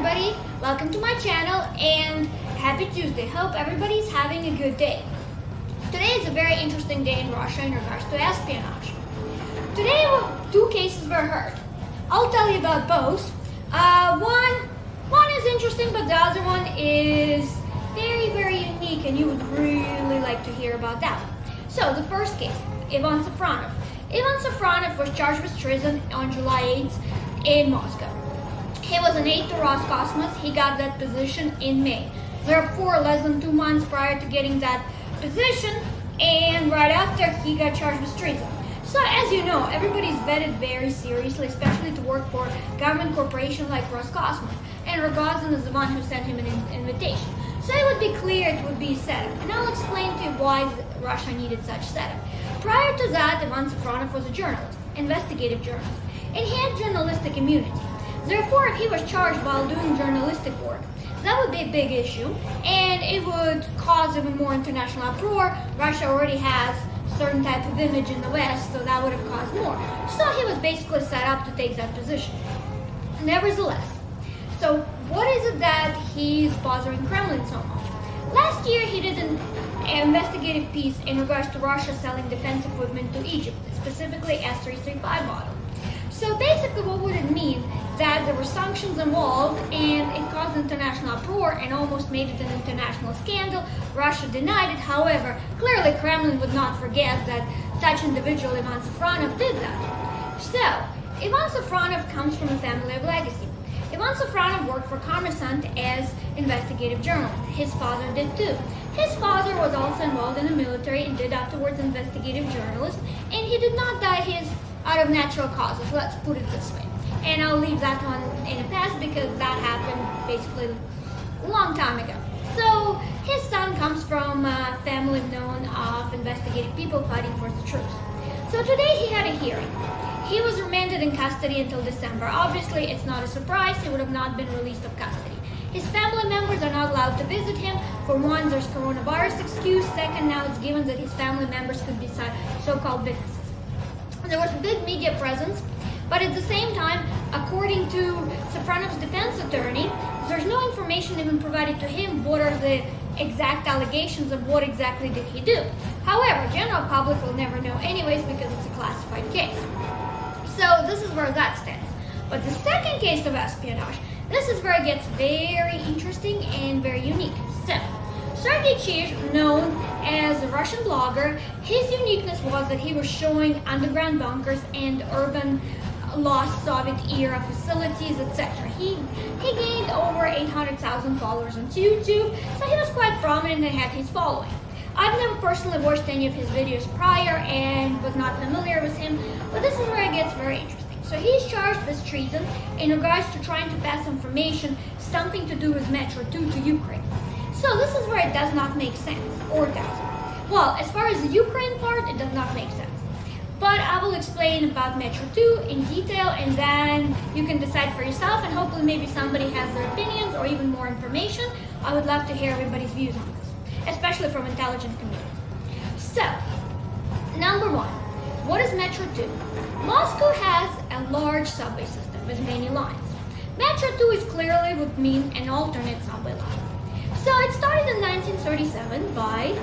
everybody, welcome to my channel and happy Tuesday. Hope everybody's having a good day. Today is a very interesting day in Russia in regards to espionage. Today two cases were heard. I'll tell you about both. One is interesting, but the other one is very unique and you would really like to hear about that. So the first case, Ivan Safronov. Ivan Safronov was charged with treason on July 8th in Moscow. He was an aide to Roscosmos. He got that position in May. Therefore, less than 2 months prior to getting that position, and right after, he got charged with treason. So, as you know, everybody's vetted very seriously, especially to work for government corporation like Roscosmos. And Rogozin is the one who sent him an invitation. So it would be clear it would be a setup. And I'll explain to you why Russia needed such setup. Prior to that, Ivan Safronov was a journalist, investigative journalist, and he had journalistic immunity. Therefore, if he was charged while doing journalistic work, that would be a big issue, and it would cause even more international uproar. Russia already has a certain type of image in the West, so that would have caused more. So he was basically set up to take that position. Nevertheless, so what is it that he's bothering Kremlin so much? Last year, he did an investigative piece in regards to Russia selling defense equipment to Egypt, specifically S-335 model. So basically, what would it mean? That there were sanctions involved and it caused international uproar and almost made it an international scandal. Russia denied it. However, clearly Kremlin would not forget that such individual Ivan Safronov did that. So, Ivan Safronov comes from a family of legacy. Ivan Safronov worked for Kommersant as investigative journalist. His father did too. His father was also involved in the military and did afterwards investigative journalist, and he did not die out of natural causes, let's put it this way. And I'll leave that one in the past because that happened basically a long time ago. So his son comes from a family known of investigative people fighting for the truth. So today he had a hearing. He was remanded in custody until December. Obviously, it's not a surprise. He would have not been released of custody. His family members are not allowed to visit him. For one, there's coronavirus excuse. Second, now it's given that his family members could be so-called witnesses. There was a big media presence. But at the same time, according to Safronov's defense attorney, there's no information even provided to him what are the exact allegations of what exactly did he do. However, general public will never know anyways because it's a classified case. So this is where that stands. But the second case of espionage, this is where it gets very interesting and very unique. So, Sergei Chizh, known as a Russian blogger, his uniqueness was that he was showing underground bunkers and urban lost Soviet era facilities, etc. He gained over 800,000 followers on YouTube, so he was quite prominent and had his following. I've never personally watched any of his videos prior and was not familiar with him, but this is where it gets very interesting. So he's charged with treason in regards to trying to pass information, something to do with Metro 2 to Ukraine. So this is where it does not make sense, or does it? Well, as far as the Ukraine part, it does not make sense. But I will explain about Metro 2 in detail, and then you can decide for yourself, and hopefully maybe somebody has their opinions or even more information. I would love to hear everybody's views on this, especially from intelligence community. So, number one, what is Metro 2? Moscow has a large subway system with many lines. Metro 2 is clearly would mean an alternate subway line. So it started in 1937 by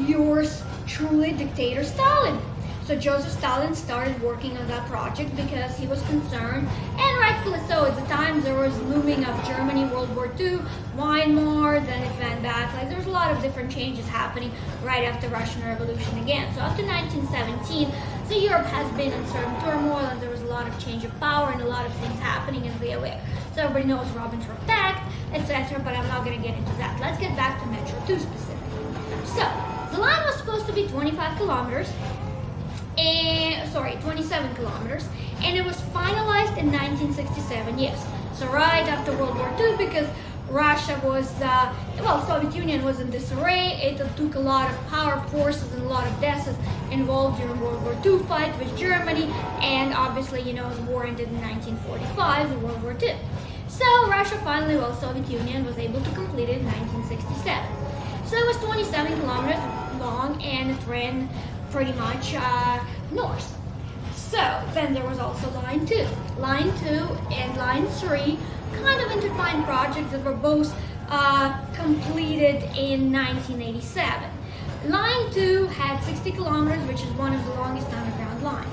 yours truly, dictator Stalin. So Joseph Stalin started working on that project because he was concerned, and rightfully so. At the time, there was looming of Germany, World War II, Weimar, then it went back. Like there's a lot of different changes happening right after Russian Revolution again. So after 1917, so Europe has been in certain turmoil, and there was a lot of change of power and a lot of things happening as we are aware. So everybody knows Ribbentrop Pact, etc. But I'm not going to get into that. Let's get back to Metro 2 specifically. So the line was supposed to be 25 kilometers. 27 kilometers, and it was finalized in 1967, yes. So right after World War II, because Russia was, Soviet Union was in disarray. It took a lot of power forces and a lot of deaths involved during World War II fight with Germany, and obviously, the war ended in 1945, the World War II. So Russia finally, Soviet Union was able to complete it in 1967. So it was 27 kilometers long, and it ran pretty much north. So then there was also line 2. Line 2 and line 3 kind of intertwined projects that were both completed in 1987. Line 2 had 60 kilometers, which is one of the longest underground lines.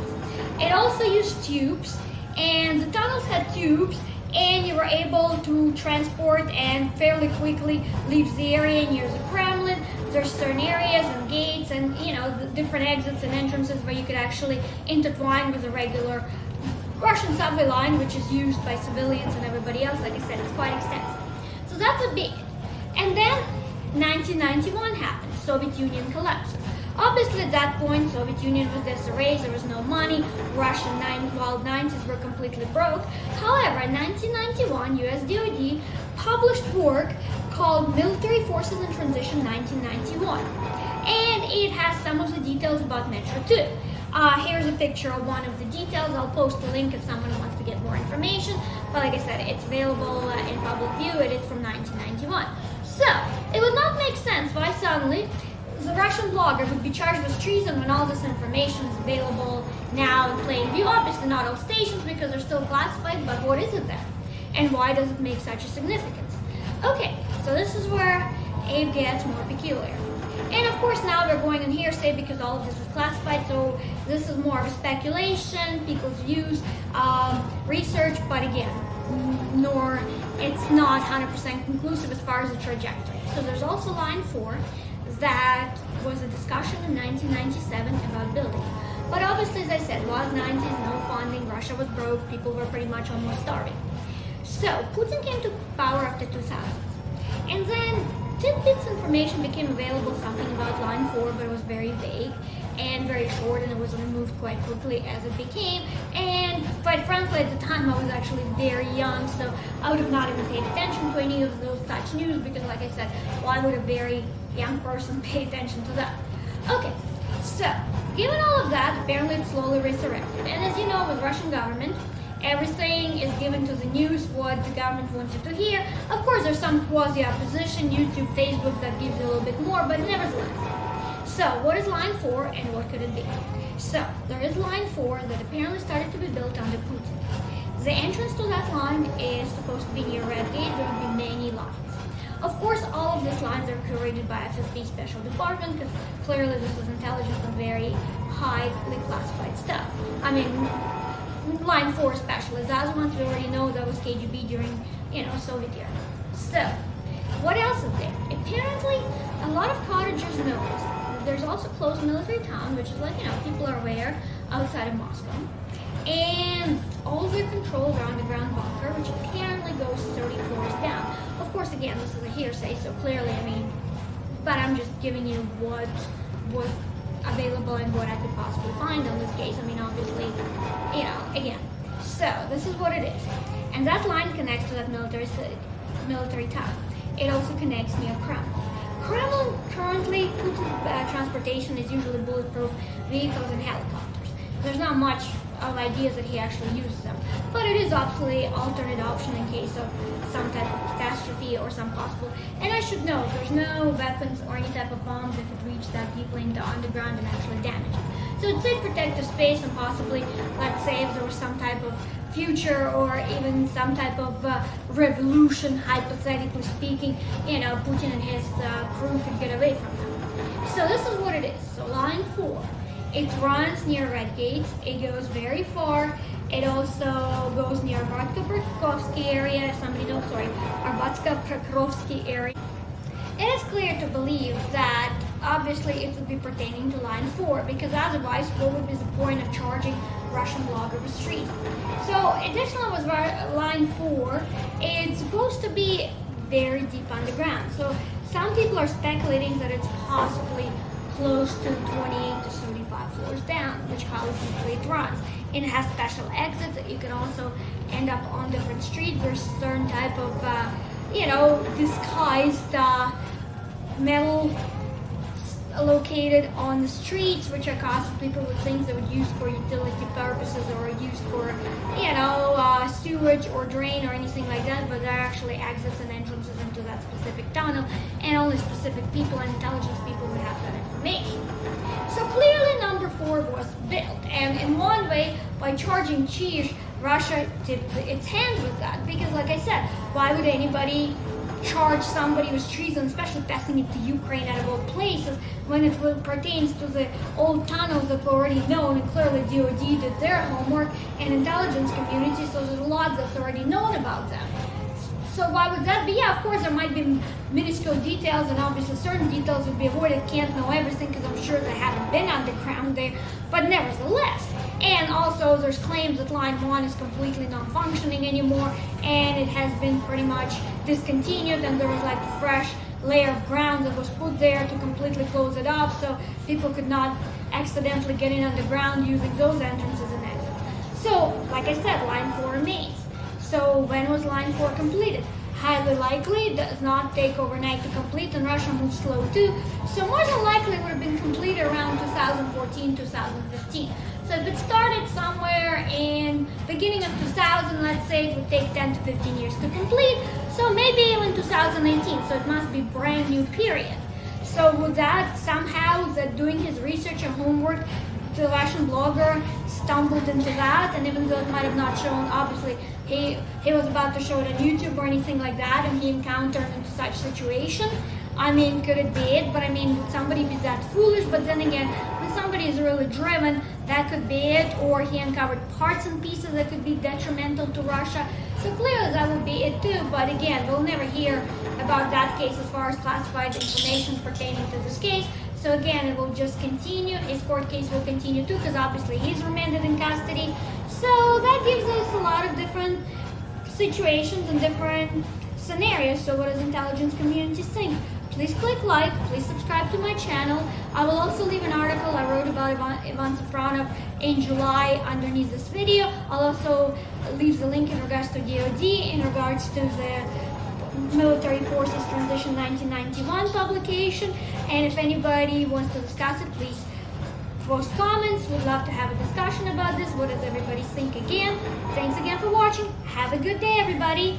It also used tubes, and the tunnels had tubes, and you were able to transport and fairly quickly leave the area near the Kremlin. There's certain areas and gates and the different exits and entrances where you could actually intertwine with a regular Russian subway line, which is used by civilians and everybody else. Like I said, it's quite extensive. So that's a big. And then 1991 happened. Soviet Union collapses. Obviously, at that point, Soviet Union was disarray. There was no money. Russian wild 90s were completely broke. However, in 1991, US DoD published work called Military Forces in Transition 1991. And it has some of the details about Metro 2. Here's a picture of one of the details. I'll post a link if someone wants to get more information. But like I said, it's available in public view. It is from 1991. So, it would not make sense why suddenly the Russian blogger would be charged with treason when all this information is available now in plain view. Obviously not all stations because they're still classified, but what is it then? And why does it make such a significance? Okay, so this is where Abe gets more peculiar. And of course now we're going on hearsay because all of this is classified, so this is more of a speculation, people's views, research, but again, it's not 100% conclusive as far as the trajectory. So there's also line 4 that was a discussion in 1997 about building. But obviously, as I said, wild 90s, no funding, Russia was broke, people were pretty much almost starving. So Putin came to power after 2000. And then tidbits information became available, something about line 4, but it was very vague and very short, and it was removed quite quickly as it became. And quite frankly, at the time, I was actually very young, so I would have not even paid attention to any of those such news because, like I said, why would a very young person pay attention to that? Okay, so given all of that, apparently it's slowly resurrected. And as you know, with Russian government, everything is given to the news what the government wants you to hear. Of course, there's some quasi-opposition, YouTube, Facebook, that gives you a little bit more, but nevertheless. So, what is line 4 and what could it be? So, there is line 4 that apparently started to be built under Putin. The entrance to that line is supposed to be near Red Gate. There will be many lines. Of course, all of these lines are curated by FSB Special Department because clearly this was intelligence and very highly classified stuff. I mean, line 4 especially. The other ones we already know that was KGB during, Soviet era. So, what else is there? Apparently, a lot of cottagers know this. There's also closed military town, which is like, people are aware, outside of Moscow. And all of their controls are underground bunker, which apparently goes 30 floors down. Of course, again, this is a hearsay, so clearly, but I'm just giving you what was available and what I could possibly find on this case. Obviously, again. So, this is what it is. And that line connects to that military town. It also connects near Kremlin. Kremlin currently, Putin's transportation is usually bulletproof vehicles and helicopters. There's not much of ideas that he actually uses them, but it is absolutely an alternate option in case of some type of catastrophe or some possible. And I should note, there's no weapons or any type of bombs that could reach that deeply into underground and actually damage it. So it's safe protective space, and possibly, let's say, if there was some type of future or even some type of revolution, hypothetically speaking, Putin and his crew could get away from them. So this is what it is. So line 4, it runs near Red Gate. It goes very far. It also goes near Arbatsko-Pokrovsky area. Arbatsko-Pokrovsky area. It is clear to believe that obviously it would be pertaining to line 4, because otherwise what would be the point of charging Russian blogger with treason? So additionally with line 4, it's supposed to be very deep underground. So some people are speculating that it's possibly close to 28 to 35 floors down, which how deeply it runs. And it has special exits that you can also end up on different streets. There's certain type of disguised metal located on the streets, which are constantly people with things that would use for utility purposes or used for, sewage or drain or anything like that, but there are actually exits and entrances into that specific tunnel, and only specific people and intelligence people would have that information. So clearly number 4 was built, and in one way, by charging cheers Russia tipped its hand with that. Because like I said, why would anybody charge somebody with treason, especially passing it to Ukraine out of all places, when it pertains to the old tunnels that were already known, and clearly DoD did their homework, and intelligence community, so there's a lot that's already known about them. So why would that be? Yeah, of course there might be minuscule details, and obviously certain details would be avoided. Can't know everything because I'm sure they haven't been underground there, but nevertheless. And also there's claims that line 1 is completely non-functioning anymore, and it has been pretty much discontinued, and there was like a fresh layer of ground that was put there to completely close it off, so people could not accidentally get in underground using those entrances and exits. So, like I said, line 4 remains. So when was line 4 completed? Highly likely, it does not take overnight to complete, and Russia moves slow too. So more than likely it would have been completed around 2014, 2015. So if it started somewhere in beginning of 2000, let's say, it would take 10 to 15 years to complete. So maybe even 2018, so it must be brand new period. So with that, somehow, that doing his research and homework, the Russian blogger stumbled into that, and even though it might have not shown, obviously, he was about to show it on YouTube or anything like that, and he encountered into such situation. I mean, could it be it? But I mean, would somebody be that foolish? But then again, when somebody is really driven, that could be it. Or he uncovered parts and pieces that could be detrimental to Russia. So clearly that would be it too. But again, we'll never hear about that case as far as classified information pertaining to this case. So again, it will just continue. His court case will continue too, because obviously he's remanded in custody. So that gives us a lot of different situations and different scenarios. So what does intelligence community think? Please click like, please subscribe to my channel. I will also leave an article I wrote about Ivan Safronov in July underneath this video. I'll also leave the link in regards to DoD, in regards to the Military Forces Transition 1991 publication. And if anybody wants to discuss it, please post comments. We'd love to have a discussion about this. What does everybody think again? Thanks again for watching. Have a good day, everybody.